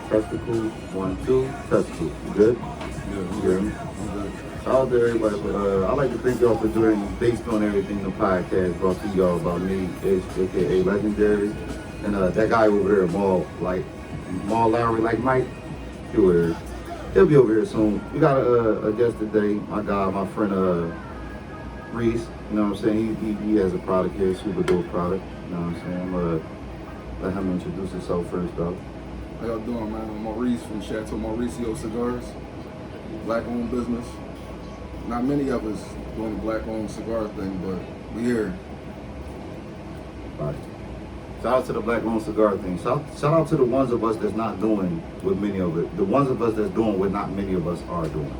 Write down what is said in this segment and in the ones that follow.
Testicles, 1, 2, testicles. You good? Yeah, You hear me? Shout out to everybody. But I like to thank y'all for doing, based on everything the podcast brought to y'all about me, aka Legendary, and that guy over there, Maul Lowry, like Mike. He'll be over here soon. We got a guest today. My friend Reese. You know what I'm saying? He has a product here, super dope product. You know what I'm saying? Let him introduce himself first, though. how y'all doing, man? I'm Maurizo from Chateau, Maurizo cigars, black-owned business. Not many of us doing the black-owned cigar thing, but we here. Right. Shout out to the black-owned cigar thing. Shout out to the ones of us that's not doing what many of it. The ones of us that's doing what not many of us are doing.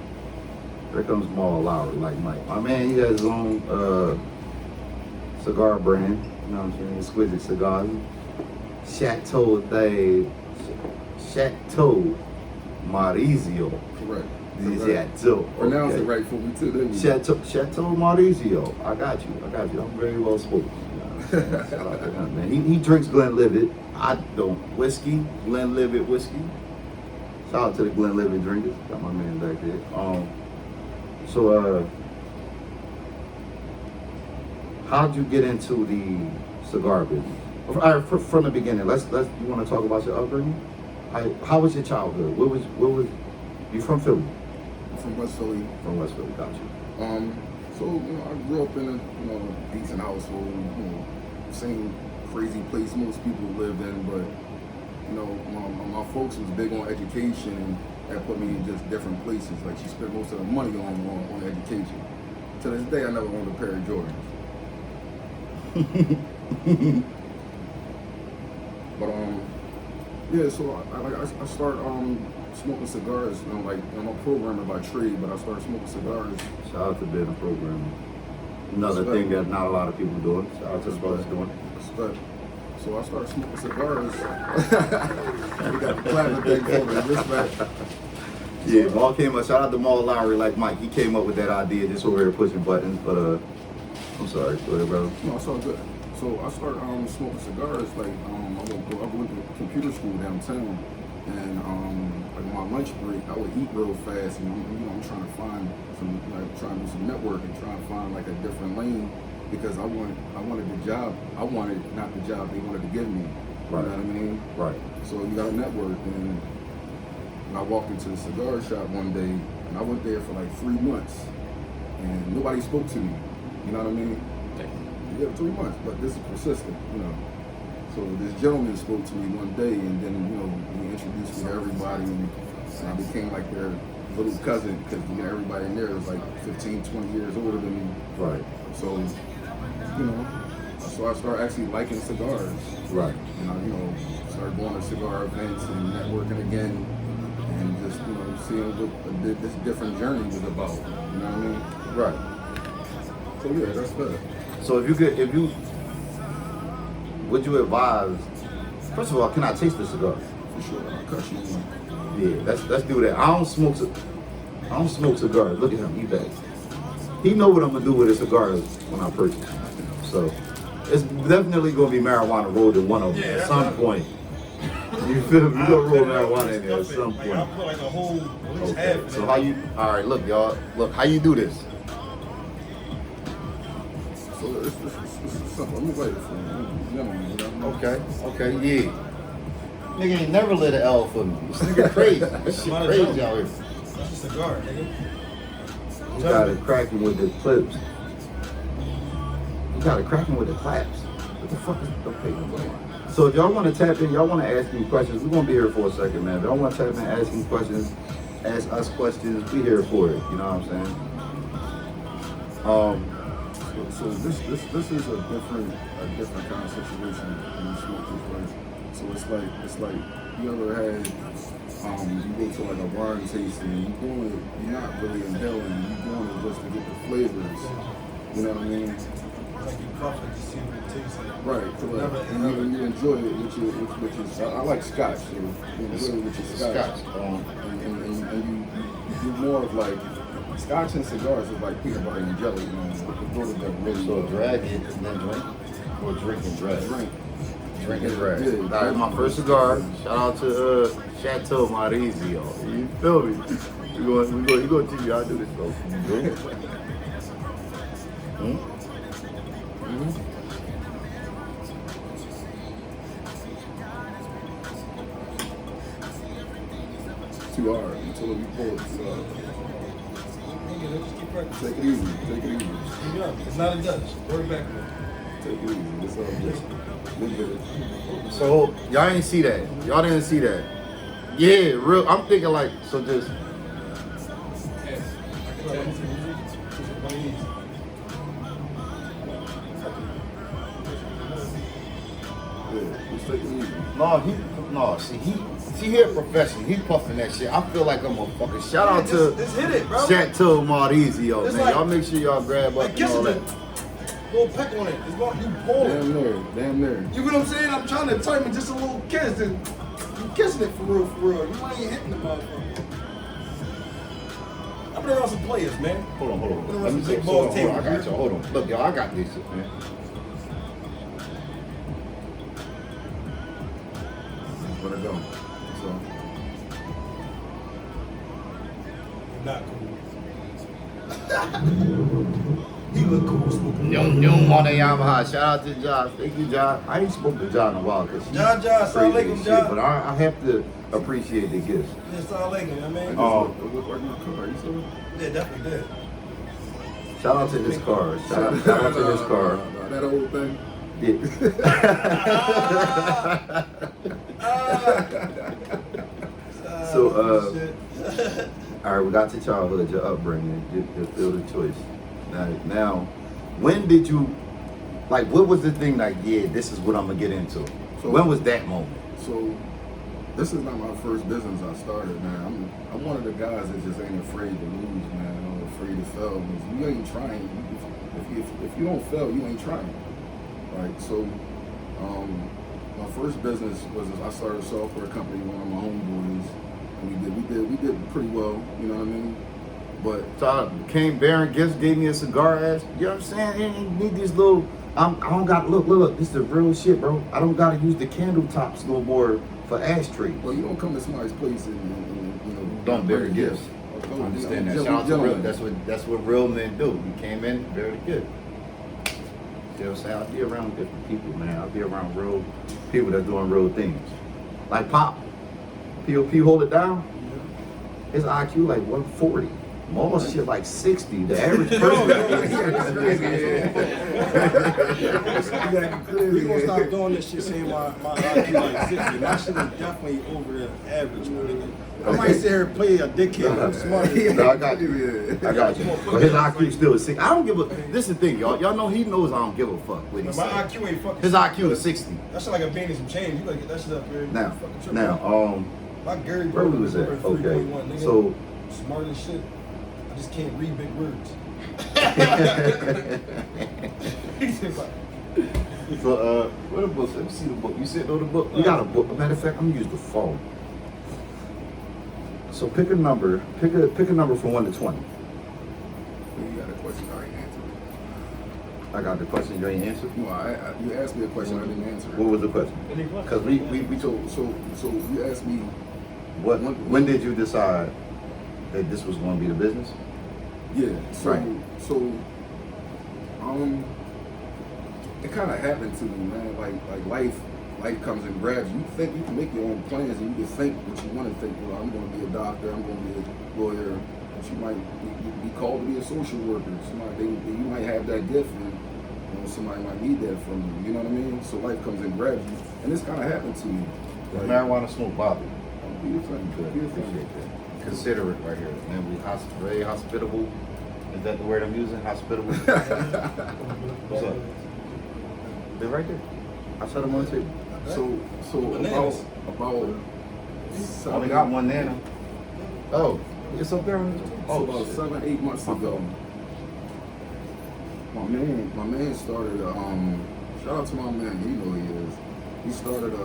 Here comes Maul Lowry, like Mike. My man, he has his own cigar brand. You know what I'm saying? Exquisite cigars. Chateau Maurizo. Correct. Chateau. Pronounce it right for me too, didn't you? Chateau Maurizo. I got you. I'm very well spoken. Shout out to him, man. He drinks Glenlivet. I don't. Whiskey, Glenlivet whiskey. Shout out to the Glenlivet drinkers. Got my man back there. So how'd you get into the cigar business? All right, from the beginning. Let's. You want to talk about your upbringing? How was your childhood? What was? You from Philly? I'm from West Philly. From West Philly, got you. So I grew up in a decent household. Same crazy place most people lived in, but my folks was big on education, and that put me in just different places. Like she spent most of the money on education. To this day, I never owned a pair of Jordans. But yeah. So I start smoking cigars. I'm a programmer by trade, but I started smoking cigars. Shout out to being a programmer. Another thing that not a lot of people doing. Shout out to the brothers doing. Respect. So I started smoking cigars. We got the platinum thing for me. Respect. Yeah, Maul came up. Shout out to Maul Lowry, like Mike. He came up with that idea just over here pushing buttons. But I'm sorry. Go ahead, brother. No, it's all good. So I started smoking cigars. Like I went to computer school downtown, and like my lunch break, I would eat real fast, and I'm trying to find trying to do some networking, trying to find like a different lane, because I wanted the job. I wanted not the job they wanted to give me. Right. You know what I mean? Right. So you got to network, and I walked into the cigar shop one day, and I went there for like 3 months, and nobody spoke to me. You know what I mean? Yeah, 3 months, but this is persistent, So this gentleman spoke to me one day, and then he introduced me to everybody, and I became like their little cousin, because everybody in there was like 15, 20 years older than me. Right. So so I started actually liking cigars. Right. And I started going to cigar events and networking again, and just seeing what this different journey was about. You know what I mean? Right. So yeah, that's good. So would you advise? First of all, can I taste the cigar? For sure, I'll cut you one. Yeah, let's do that. I don't smoke cigars. Look at him, he back. He know what I'm gonna do with his cigars when I purchase them. So it's definitely gonna be marijuana rolled in one of them at some point. You feel me? You gonna roll marijuana in there at some point. I put like a whole Okay. So how you? All right, look, y'all. Look, how you do this? So it's simple. Let me wait for you. Okay, yeah. Nigga ain't never lit an L for me. This nigga crazy. This shit crazy out here. That's a cigar, nigga. You got it cracking with the clips. You got it cracking with the claps. What the fuck is okay? So if y'all want to tap in, y'all want to ask me questions, we're going to be here for a second, man. If y'all want to tap in, ask me questions, ask us questions, we here for it. You know what I'm saying? So this is a different kind of situation when you smoke this way. So it's like you ever had you go to like a wine tasting, you're not really inhaling, you're doing it just to get the flavors. You know what I mean? Like you puff it to see what it tastes like. Right, correct. And you enjoy it with your I like scotch, so you enjoy it with your scotch. And you do more of like scotch and cigars is like peanut butter and jelly, man. It goes together really So well. drag it and then drink? Or drink and drag? Drink. Drinking grass. Yeah. That was my first cigar. Shout out to Chateau, Maurizo. You feel me? You gonna teach you how to do this though. Too hard until you pull it. Just keep practicing. Take it easy. Take it easy. Keep young. It's not a Dutch. Word back there. Take it easy. It's all good. Look at it. So y'all ain't see that. Y'all didn't see that. Yeah, real. I'm thinking like so just. Yeah, just take it easy. See, he a professional. He puffing that shit. I feel like I'm a fucking shout out to Just hit it, bro. Chateau Maurizo, It's man. like- Y'all make sure y'all grab up Like and all kissing that. it. Little peck on it. It's going, you pull it. Damn near. You know what I'm saying? I'm trying to time it just a little kiss. And you kissing it for real, for real. You ain't hitting the motherfucker. I've been around some players, man. Hold on. Let me Let me take see. ball Hold on. table, I got dude. y'all. Hold on. Look, y'all, I got this shit, man. Let it go. So, Not cool. He look cool smoking. Yum on the Yamaha. Shout out to Josh. Thank you, Josh. I ain't spoken to Josh in a while because Ja, assalamu alaikum, shit, Ja. but I have to appreciate the gifts. It's all like it, it man. just Oh. look like my car. You saw it? Yeah, definitely did. Shout out to this car. Shout out to this car. That old thing. Yeah. So, shit. all right, we got to childhood, your upbringing, your field of choice. Now, when did you, like, what was the thing like, yeah, this is what I'm going to get into? So- When was that moment? So, this is not my first business I started, man. I'm one of the guys that just ain't afraid to lose, man. I'm afraid to fail. Because you ain't trying. If you don't fail, you ain't trying. Right? So, my first business was I started a software company with one of my homeboys. And we did pretty well, you know what I mean? But So I came bearing gifts, gave me a cigar ass. You know what I'm saying? I ain't need these little, I don't got, look, this is the real shit, bro. I don't got to use the candle tops no more for ashtrays. well, you don't come to somebody's place and you know Don't bear gifts. I I understand that. Shout out to real, that's what real men do. You came in, bear the gift. You know what I'm saying? I'll be around different people, man. I'll be around real people that doing real things. Like Pop. POP hold it down. His IQ like 140. Most shit like 60. The average person. We gonna stop doing this shit saying my IQ like 60. My shit is definitely over the average, my nigga. I might sit here and play a dickhead. I'm smart. No, I got you. I got you. But his IQ still is 60. I don't give a. This is the thing, y'all. Y'all know he knows I don't give a fuck what he My say. IQ ain't fucking. His IQ is 60. That shit like a band and some change. You gotta get that shit up here. Now, Fucking trip. now, My Gary where we was at? over Okay. 3.1, nigga. So, Smart as shit. I just can't read big words. so, what the book? Let me see the book. You said know the book? We got a book. Matter of fact, I'm gonna use the phone. So pick a number. Pick a number from 1 to 20. You got a question I ain't answered. I got the question you ain't answered. No, you asked me a question I didn't answer. What was the question? Because we told. So you asked me What? When did you decide that this was going to be the business? Yeah. So Right. it kind of happened to me, man. Like life comes and grabs you. You think you can make your own plans and you can think what you want to think. Well, I'm going to be a doctor. I'm going to be a lawyer. But you might be called to be a social worker. You might have that gift, and somebody might need that from you. You know what I mean? So life comes and grabs you, and this kind of happened to me. Does marijuana smoke bother you? Be a thing. Be a thing. Appreciate that. Consider it right here. And we very hospitable. Is that the word I'm using? Hospitable. What's up? They're right there. I set them on the table. So Bananas. about I only got one nano. Oh, it's up there. Oh, about 7-8 months ago, my man started. Shout out to my man. You know who he is. He started a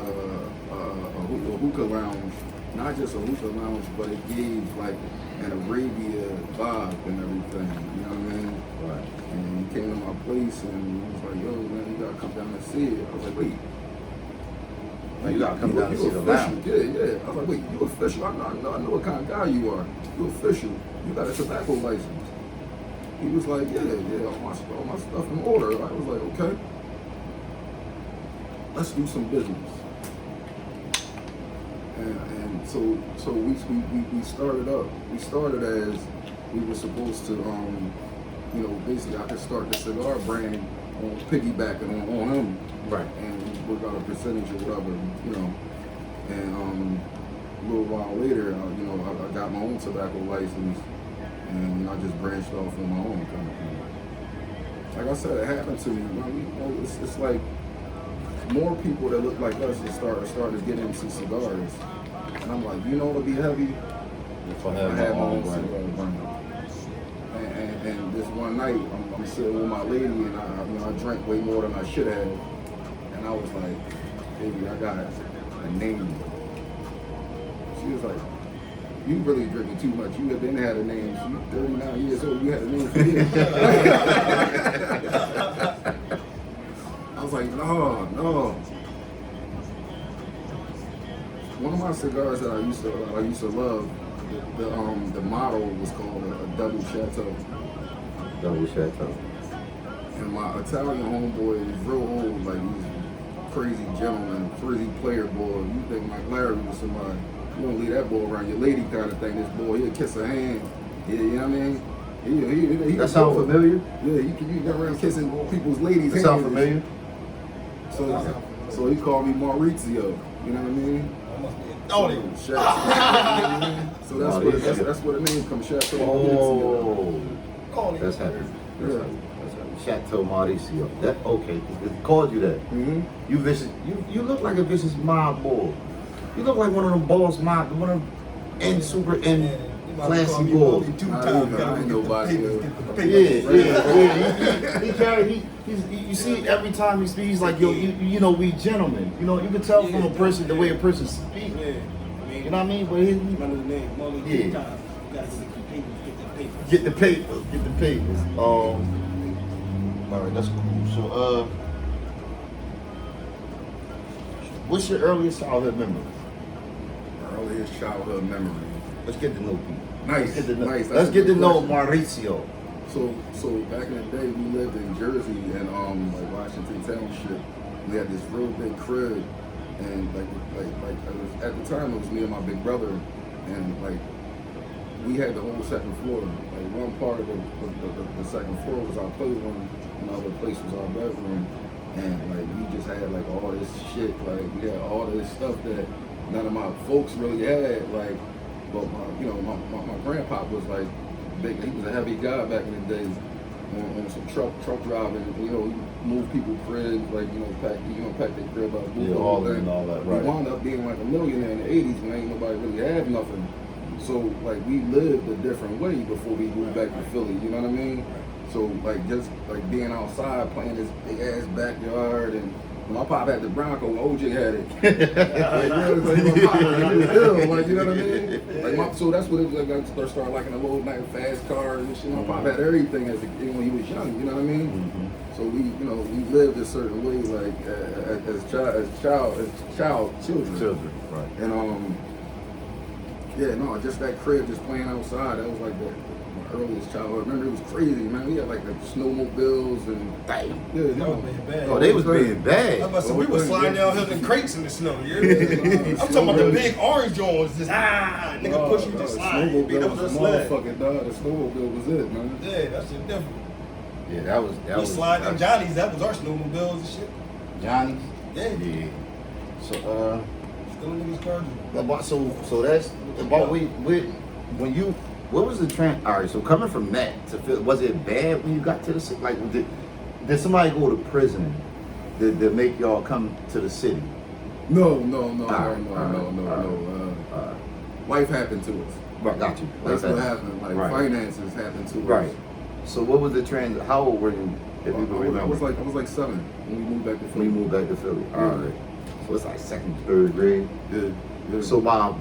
hookah lounge. Not just a hookah lounge, but it gave like an Arabia vibe and everything. You know what I mean? Right. And he came to my place and he was like, "Yo, man, you gotta come down and see it." I was like, "Wait, Like, you gotta come down and see the official. lounge. Yeah. I was like, wait, you official? I know what kind of guy you are. You official. You got a tobacco license. He was like, yeah, all my stuff in order. I was like, okay. Let's do some business. And so we started up. We started as we were supposed to, basically I could start the cigar brand on piggybacking on him. Right. And we work out a percentage or whatever, And a little while later, I got my own tobacco license, and I just branched off on my own kind of thing. Like I said, it happened to me. It's like more people that look like us that started to get into cigars, and I'm like, what'll be heavy? If I had my own cigar brand. And this one night, I'm sitting with my lady, and I drank way more than I should have, and I was like, baby, I got a name. She was like, you really drinking too much. You have been had a name. You 39 years old. You had a name for me. I was like, no. One of my cigars that I used to love, the model was called a double Chateau. Double Chateau. And my Italian homeboy was real old, like he's a crazy gentleman, crazy player boy. You think Mike Larry was somebody, you don't leave that boy around your lady kind of thing. This boy, he'll kiss her hand. Yeah, you know what I mean? He That sound familiar? Yeah, you go around kissing people's ladies' That hands. Sound familiar? So he called me Maurizo, you know what I mean? So that's where the name comes, Chateau. Oh, that's happy. Chateau Maurizo. That okay? It called you that. Mm-hmm. You vicious. You look like a vicious mob boy. You look like one of them boss mob, one of them super classy boys. I ain't nobody. Yeah. He carry. You see, every time he speaks, he's like, yo, we gentlemen. You can tell from a person the way a person speaks. You know what I mean? But Get the papers. All right, that's cool. So, what's your earliest childhood memory? Earliest childhood memory. Let's get to know people. Nice. Let's get to know Maurizo. So back in the day, we lived in Jersey and like Washington Township. We had this real big crib, and at the time it was me and my big brother, and like we had the whole second floor. Like one part of the second floor was our playroom, another place was our bedroom, and like we just had like all this shit. Like we had all this stuff that none of my folks really had. Like, but my grandpa was like big. He was a heavy guy back in the days on some truck driving. He moved people's cribs, like pack their crib up. All that. Right. He wound up being like a millionaire in the '80s when ain't nobody really had nothing. So like we lived a different way before we moved back to Philly. You know what I mean? So like just like being outside playing this big ass backyard, and my pop had the Bronco, OJ had it. You know what I mean? So that's what it was like. I started liking a little nice fast cars and shit. My pop had everything when he was young. You know what I mean? Mm-hmm. So we lived a certain way, like as children. Right. And just that crib, just playing outside. That was like my earliest childhood. Remember, it was crazy, man. We had like the snowmobiles and bad. Oh, they was being bad. We were sliding down hills in crates in the snow. I'm talking about the big orange joints. Just nigga push you just slide. That was a motherfucking dog. The snowmobile was it, man. Yeah, that shit different. Yeah, that was. Slide them Johnnies. That was our snowmobiles and shit. Johnnies. Yeah. So still niggas charging. So that's about when you. What was the trend? All right, so coming from that to Philly, was it bad when you got to the city? Like, did somebody go to prison to make y'all come to the city? No. Life happened to us. Right, got you. That's what happened. Like finances happened to us. Right. So what was the trend? How old were you? If you remember? I was like 7 when we moved back to Philly. All right. So it's like second, third grade. Yeah. So by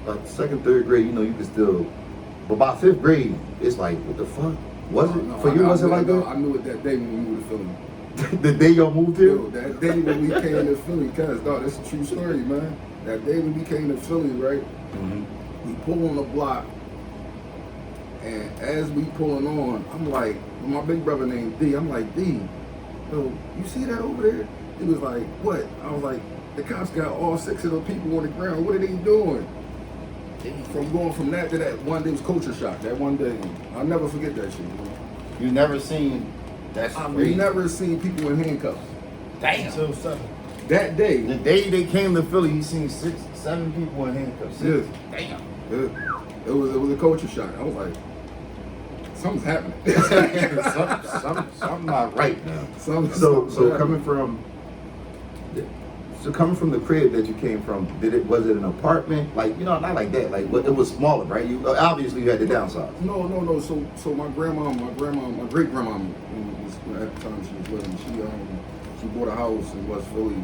the second, third grade, you could still. But by 5th grade, it's like, what the fuck? Was it like that? I knew it that day when we moved to Philly. The day y'all moved here? Yo, that day when we came to Philly, cuz, dog, that's a true story, man. That day when we came to Philly, right? We pull on the block, and as we pulling on, I'm like, my big brother named D, I'm like, D, yo, you see that over there? He was like, what? I was like, the cops got all 6 of the people on the ground. What are they doing? From going from that to that, one day was culture shock. That one day, I'll never forget that shit, man. You never seen that? I've never seen people in handcuffs. Damn. So 7. That day, The day they came to Philly, you seen 6, 7 people in handcuffs. yeah, Damn. it was a culture shock. I was like, something's happening. Something not right now. Something's So happening. coming from the crib that you came from, was it an apartment? Like, not like that. Like, it was smaller, right? You obviously you had to downsize. No. So my great grandma, at the time she was living, she bought a house in West Philly.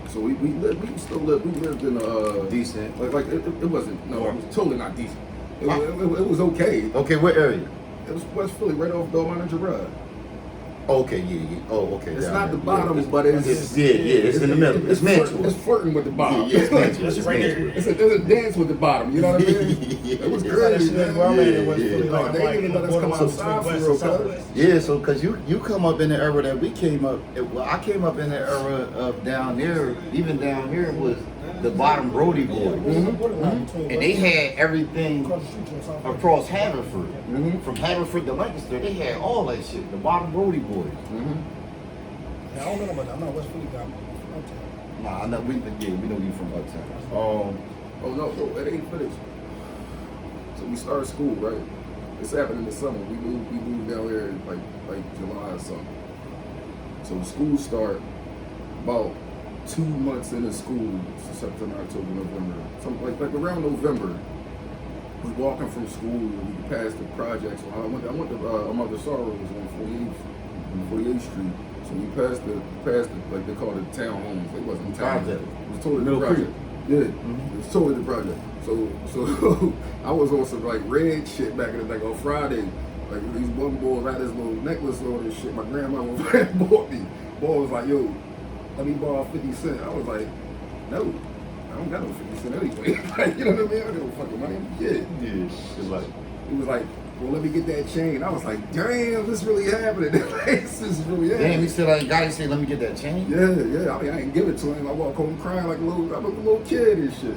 So we lived in a Decent. like it wasn't it was totally not decent. It was okay. Okay, what area? It was West Philly, right off Belmont and Gerard. Okay, yeah. Oh, okay. It's down not the there. bottom, Yeah, but it's it's in the middle. It's Mantua. It's flirting with the bottom. Yeah, it's Mantua. It's right there. There's a dance with the bottom. You know what I mean? It was crazy, man. Where I'm at in West Yeah, Philly, yeah. like, They I'm like didn't in let the us come borderline outside between for West and real, Southwest. Yeah, so because you come up in the era that we came up, well, I came up in the era of down there, even down here was the bottom Brody boys. And they had everything across Haverford. From Haverford to Lancaster, they had all that shit, the bottom Brody boys. I don't know about that. I'm not West Philly guy. I'm from Uptown. Nah, I know, we know you from Uptown. Oh no, it ain't finished. So we started school, right? This happened in the summer. We moved down there in like July or something. So school start about 2 months into school, September, October, November. Something like around November. We walking from school, we passed the projects. I went to Mother Sorrows on 48th Street. So we passed the like they call it town homes. It wasn't town. Project. It was totally Middle the project. Yeah, it was totally the project. So I was on some like red shit back in the like on Friday. Like these one boys had this little necklace on and shit. My grandma bought me. Boy was like, yo, let me borrow 50 cents. I was like, no, I don't got no 50 cents anyway. Like, you know what I mean? I don't give a fucking money. Yeah, it's like, He was like, well, let me get that chain. I was like, damn, this really happening. This is really happening. damn, he said, like, guy said, let me get that chain. Yeah. I mean, I didn't give it to him. I walk home crying like I'm a little kid and shit.